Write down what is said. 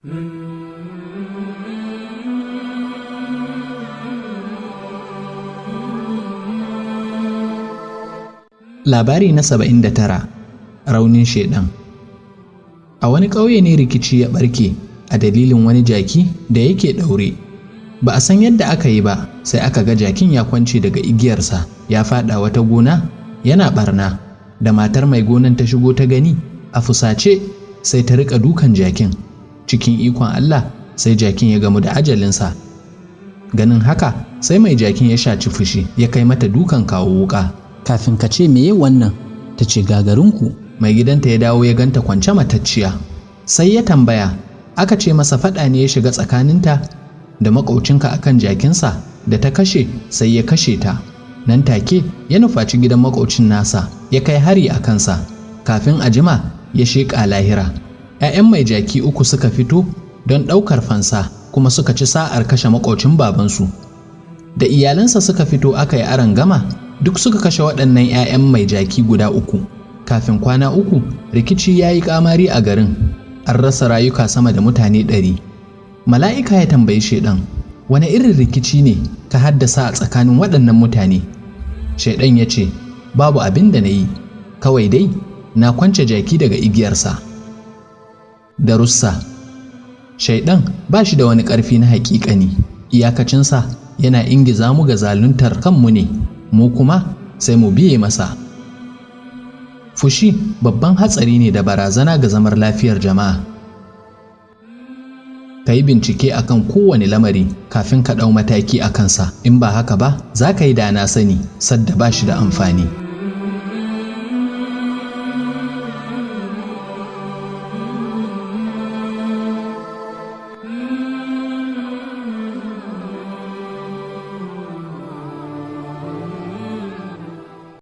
Labari na 79. Raunin Sheɗan. A wani ƙauye ne rikici ya ɓarke a dalilin wani jaki da yake ɗaure. Ba a san yadda aka yi ba, sai aka ga jakin ya kwance daga igiyarsa ya faɗa wata gona yana ɓarna. Da matar mai gonan ta shigo ta gani, a fusace sai ta riƙa dukan jakin. Cikin ikon Allah sai jakin ya gamu da ajalinsa. Ganin haka sai mai jakin ya shaci fushi ya kai mata dukan kawo wuƙa. Kafin ka ce meye wannan, ta ce gagarinku. Mai gidanta ya dawo ya ganta kwance matacciya. Sai ya tambaya, aka ce masa faɗa ne ya shiga tsakaninta da maƙocinka akan jakinsa da ta kashe, sai ya kashe ta. Nan take ya nufaci gidan maƙocin nasa ya kai hari a kansa. Kafin a jima ya sheƙa lahira. 'Ya'yan mai jaki 3 suka fito don ɗaukar fansa kuma suka ci sa'ar kashe maƙocin babansu. Da iyalansa suka fito aka yi arangama, duk suka kashe waɗannan 'ya'yan mai jaki guda 3. Kafin kwana 3 rikici ya yi ƙamari a garin, an rasa rayuka sama da mutane 100. Mala'ika ya tambayi Sheɗan, wane irin rikici ne ka haddasa a tsakanin waɗannan mutane? Sheɗan ya ce, babu abin da na yi, kawai dai na kwance jaki daga igiyarsa. Darussa. Sheɗan ba shi da wani ƙarfi na haƙiƙani, iyakacinsa yana ingiza mu ga zaluntar kanmu ne, mu kuma sai mu biye masa. Fushi babban hatsari ne da barazana ga zamar lafiyar jama'a. Ka yi bincike akan kowane lamari kafin ka ɗau mataki a kansa, in ba haka ba za ka yi da na sani sadda ba shi da amfani.